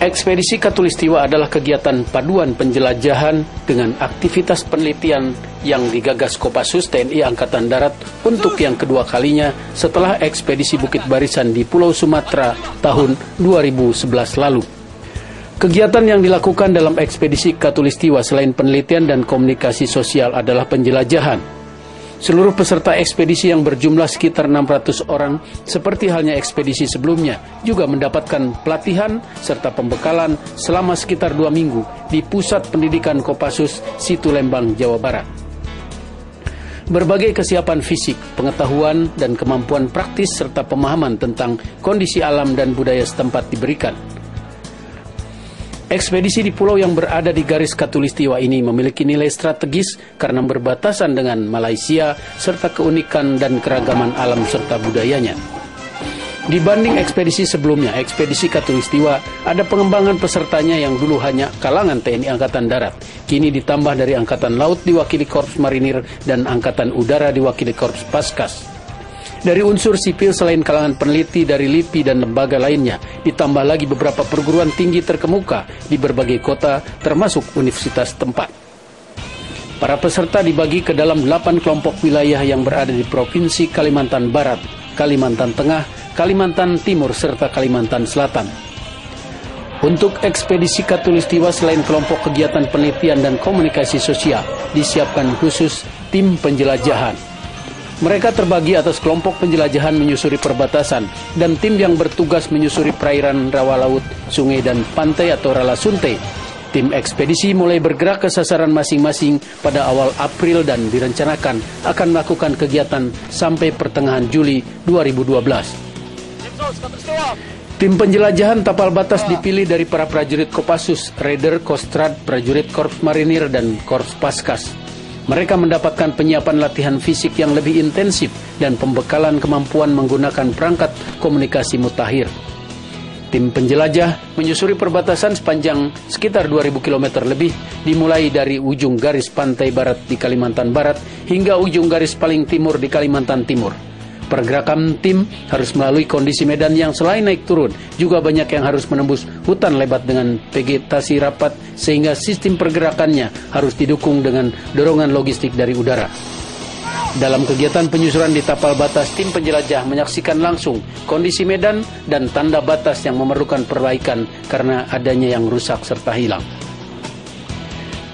Ekspedisi Khatulistiwa adalah kegiatan paduan penjelajahan dengan aktivitas penelitian yang digagas Kopassus TNI Angkatan Darat untuk yang kedua kalinya setelah ekspedisi Bukit Barisan di Pulau Sumatera tahun 2011 lalu. Kegiatan yang dilakukan dalam ekspedisi Khatulistiwa selain penelitian dan komunikasi sosial adalah penjelajahan. Seluruh peserta ekspedisi yang berjumlah sekitar 600 orang, seperti halnya ekspedisi sebelumnya, juga mendapatkan pelatihan serta pembekalan selama sekitar 2 minggu di Pusat Pendidikan Kopassus, Situ Lembang, Jawa Barat. Berbagai kesiapan fisik, pengetahuan, dan kemampuan praktis serta pemahaman tentang kondisi alam dan budaya setempat diberikan. Ekspedisi di pulau yang berada di garis Khatulistiwa ini memiliki nilai strategis karena berbatasan dengan Malaysia serta keunikan dan keragaman alam serta budayanya. Dibanding ekspedisi sebelumnya, ekspedisi Khatulistiwa ada pengembangan pesertanya yang dulu hanya kalangan TNI Angkatan Darat, kini ditambah dari Angkatan Laut diwakili Korps Marinir dan Angkatan Udara diwakili Korps Paskas. Dari unsur sipil selain kalangan peneliti dari LIPI dan lembaga lainnya, ditambah lagi beberapa perguruan tinggi terkemuka di berbagai kota termasuk universitas tempat. Para peserta dibagi ke dalam 8 kelompok wilayah yang berada di Provinsi Kalimantan Barat, Kalimantan Tengah, Kalimantan Timur, serta Kalimantan Selatan. Untuk ekspedisi Khatulistiwa selain kelompok kegiatan penelitian dan komunikasi sosial, disiapkan khusus tim penjelajahan. Mereka terbagi atas kelompok penjelajahan menyusuri perbatasan dan tim yang bertugas menyusuri perairan rawa laut, sungai dan pantai atau Rala Sunte. Tim ekspedisi mulai bergerak ke sasaran masing-masing pada awal April dan direncanakan akan melakukan kegiatan sampai pertengahan Juli 2012. Tim penjelajahan tapal batas dipilih dari para prajurit Kopassus, Raider, Kostrad, prajurit Korps Marinir, dan Korps Paskas. Mereka mendapatkan penyiapan latihan fisik yang lebih intensif dan pembekalan kemampuan menggunakan perangkat komunikasi mutakhir. Tim penjelajah menyusuri perbatasan sepanjang sekitar 2000 km lebih, dimulai dari ujung garis pantai barat di Kalimantan Barat hingga ujung garis paling timur di Kalimantan Timur. Pergerakan tim harus melalui kondisi medan yang selain naik turun, juga banyak yang harus menembus hutan lebat dengan vegetasi rapat, sehingga sistem pergerakannya harus didukung dengan dorongan logistik dari udara. Dalam kegiatan penyusuran di tapal batas, tim penjelajah menyaksikan langsung kondisi medan dan tanda batas yang memerlukan perbaikan karena adanya yang rusak serta hilang.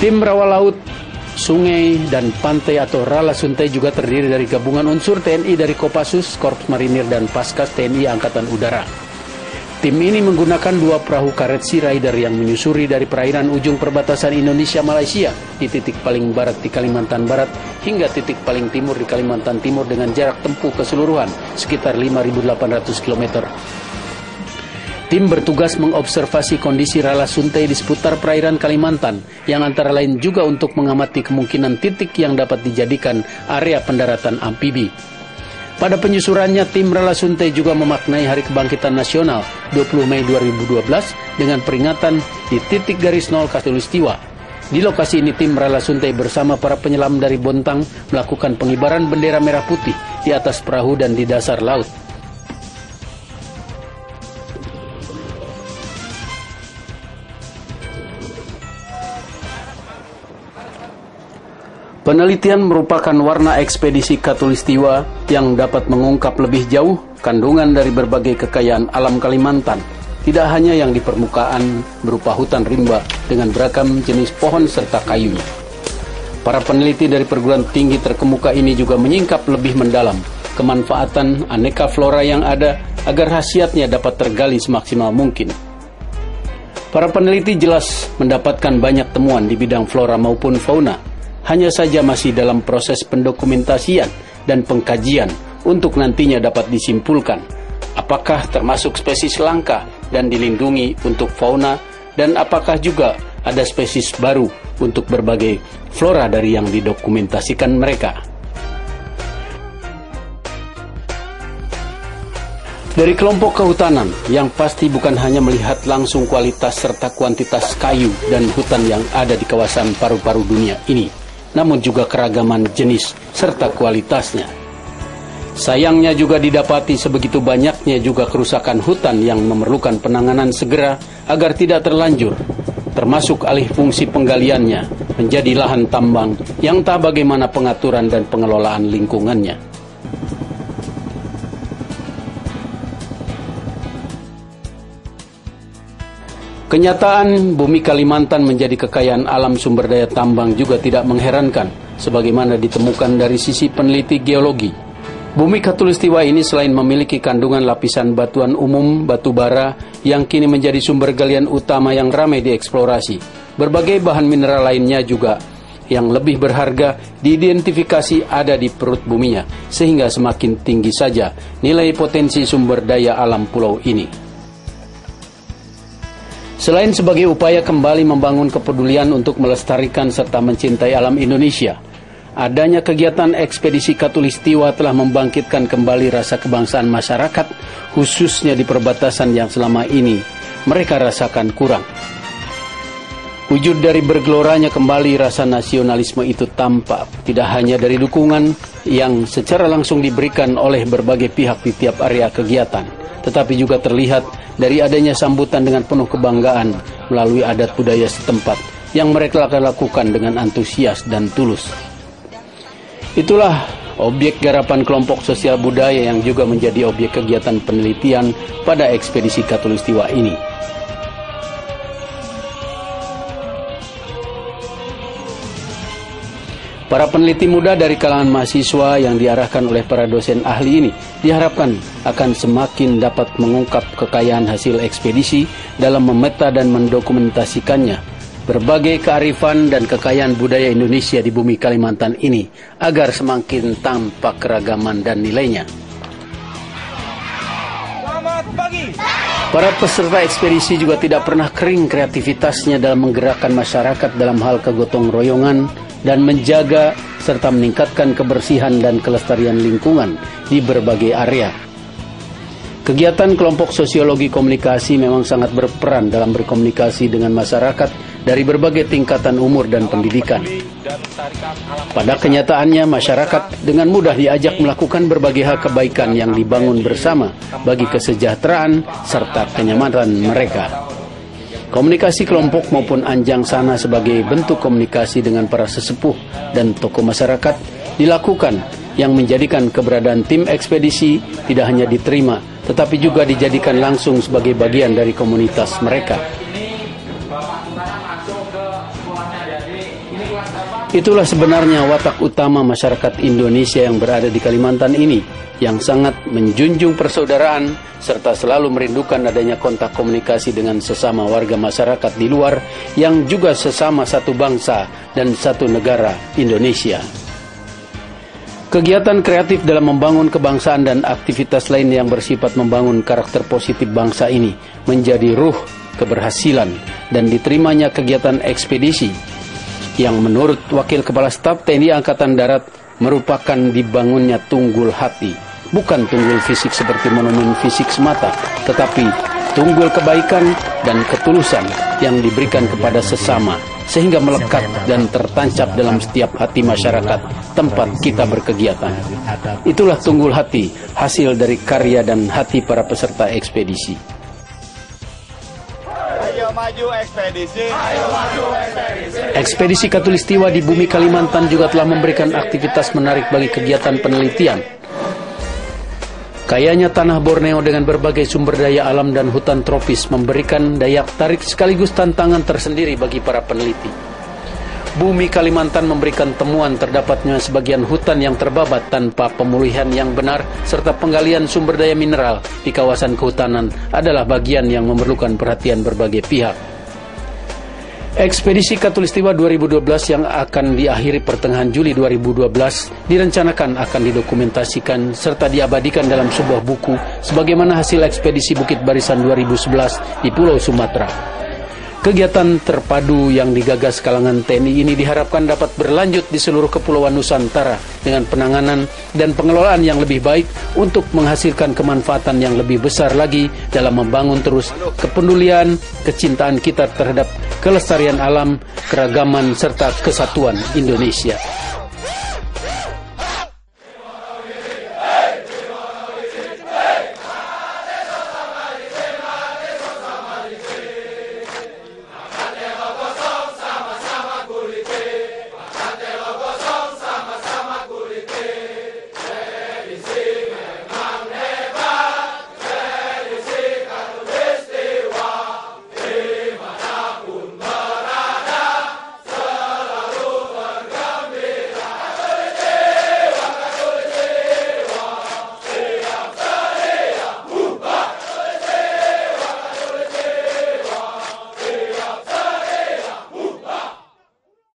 Tim rawa laut, sungai, dan pantai atau Rala Sunte juga terdiri dari gabungan unsur TNI dari Kopassus, Korps Marinir, dan Paskas TNI Angkatan Udara. Tim ini menggunakan 2 perahu karet Sea Rider yang menyusuri dari perairan ujung perbatasan Indonesia-Malaysia di titik paling barat di Kalimantan Barat hingga titik paling timur di Kalimantan Timur dengan jarak tempuh keseluruhan sekitar 5.800 km. Tim bertugas mengobservasi kondisi Rala Sunte di seputar perairan Kalimantan, yang antara lain juga untuk mengamati kemungkinan titik yang dapat dijadikan area pendaratan amfibi. Pada penyusurannya, tim Rala Sunte juga memaknai Hari Kebangkitan Nasional 20 Mei 2012 dengan peringatan di titik garis nol Khatulistiwa. Di lokasi ini, tim Rala Sunte bersama para penyelam dari Bontang melakukan pengibaran bendera merah putih di atas perahu dan di dasar laut. Penelitian merupakan warna ekspedisi Khatulistiwa yang dapat mengungkap lebih jauh kandungan dari berbagai kekayaan alam Kalimantan, tidak hanya yang di permukaan berupa hutan rimba dengan beragam jenis pohon serta kayunya. Para peneliti dari perguruan tinggi terkemuka ini juga menyingkap lebih mendalam kemanfaatan aneka flora yang ada agar khasiatnya dapat tergali semaksimal mungkin. Para peneliti jelas mendapatkan banyak temuan di bidang flora maupun fauna, hanya saja masih dalam proses pendokumentasian dan pengkajian untuk nantinya dapat disimpulkan apakah termasuk spesies langka dan dilindungi untuk fauna, dan apakah juga ada spesies baru untuk berbagai flora dari yang didokumentasikan mereka. Dari kelompok kehutanan, yang pasti bukan hanya melihat langsung kualitas serta kuantitas kayu dan hutan yang ada di kawasan paru-paru dunia ini, namun juga keragaman jenis serta kualitasnya. Sayangnya juga didapati sebegitu banyaknya juga kerusakan hutan yang memerlukan penanganan segera agar tidak terlanjur, termasuk alih fungsi penggaliannya menjadi lahan tambang yang tak bagaimana pengaturan dan pengelolaan lingkungannya. Kenyataan bumi Kalimantan menjadi kekayaan alam sumber daya tambang juga tidak mengherankan, sebagaimana ditemukan dari sisi peneliti geologi. Bumi Khatulistiwa ini selain memiliki kandungan lapisan batuan umum, batu bara, yang kini menjadi sumber galian utama yang ramai dieksplorasi. Berbagai bahan mineral lainnya juga yang lebih berharga diidentifikasi ada di perut buminya, sehingga semakin tinggi saja nilai potensi sumber daya alam pulau ini. Selain sebagai upaya kembali membangun kepedulian untuk melestarikan serta mencintai alam Indonesia, adanya kegiatan ekspedisi Khatulistiwa telah membangkitkan kembali rasa kebangsaan masyarakat, khususnya di perbatasan yang selama ini mereka rasakan kurang. Wujud dari bergeloranya kembali rasa nasionalisme itu tampak tidak hanya dari dukungan yang secara langsung diberikan oleh berbagai pihak di tiap area kegiatan, tetapi juga terlihat dari adanya sambutan dengan penuh kebanggaan melalui adat budaya setempat yang mereka akan lakukan dengan antusias dan tulus. Itulah objek garapan kelompok sosial budaya yang juga menjadi objek kegiatan penelitian pada ekspedisi Khatulistiwa ini. Para peneliti muda dari kalangan mahasiswa yang diarahkan oleh para dosen ahli ini diharapkan akan semakin dapat mengungkap kekayaan hasil ekspedisi dalam memeta dan mendokumentasikannya berbagai kearifan dan kekayaan budaya Indonesia di bumi Kalimantan ini agar semakin tampak keragaman dan nilainya. Selamat pagi. Para peserta ekspedisi juga tidak pernah kering kreativitasnya dalam menggerakkan masyarakat dalam hal kegotong royongan dan menjaga serta meningkatkan kebersihan dan kelestarian lingkungan di berbagai area. Kegiatan kelompok sosiologi komunikasi memang sangat berperan dalam berkomunikasi dengan masyarakat dari berbagai tingkatan umur dan pendidikan. Pada kenyataannya, masyarakat dengan mudah diajak melakukan berbagai hal kebaikan yang dibangun bersama bagi kesejahteraan serta kenyamanan mereka. Komunikasi kelompok maupun anjang sana sebagai bentuk komunikasi dengan para sesepuh dan tokoh masyarakat dilakukan yang menjadikan keberadaan tim ekspedisi tidak hanya diterima, tetapi juga dijadikan langsung sebagai bagian dari komunitas mereka. Itulah sebenarnya watak utama masyarakat Indonesia yang berada di Kalimantan ini, yang sangat menjunjung persaudaraan serta selalu merindukan adanya kontak komunikasi dengan sesama warga masyarakat di luar yang juga sesama satu bangsa dan satu negara, Indonesia. Kegiatan kreatif dalam membangun kebangsaan dan aktivitas lain yang bersifat membangun karakter positif bangsa ini menjadi ruh keberhasilan dan diterimanya kegiatan ekspedisi yang menurut Wakil Kepala Staf TNI Angkatan Darat merupakan dibangunnya tunggul hati, bukan tunggul fisik seperti monumen fisik semata, tetapi tunggul kebaikan dan ketulusan yang diberikan kepada sesama, sehingga melekat dan tertancap dalam setiap hati masyarakat tempat kita berkegiatan. Itulah tunggul hati, hasil dari karya dan hati para peserta ekspedisi. Ayo maju ekspedisi. Ayo maju ekspedisi. Ekspedisi Khatulistiwa di bumi Kalimantan juga telah memberikan aktivitas menarik bagi kegiatan penelitian. Kayanya tanah Borneo dengan berbagai sumber daya alam dan hutan tropis memberikan daya tarik sekaligus tantangan tersendiri bagi para peneliti. Bumi Kalimantan memberikan temuan terdapatnya sebagian hutan yang terbabat tanpa pemulihan yang benar serta penggalian sumber daya mineral di kawasan kehutanan adalah bagian yang memerlukan perhatian berbagai pihak. Ekspedisi Khatulistiwa 2012 yang akan diakhiri pertengahan Juli 2012 direncanakan akan didokumentasikan serta diabadikan dalam sebuah buku sebagaimana hasil ekspedisi Bukit Barisan 2011 di Pulau Sumatera. Kegiatan terpadu yang digagas kalangan TNI ini diharapkan dapat berlanjut di seluruh kepulauan Nusantara dengan penanganan dan pengelolaan yang lebih baik untuk menghasilkan kemanfaatan yang lebih besar lagi dalam membangun terus kepedulian, kecintaan kita terhadap kelestarian alam, keragaman, serta kesatuan Indonesia.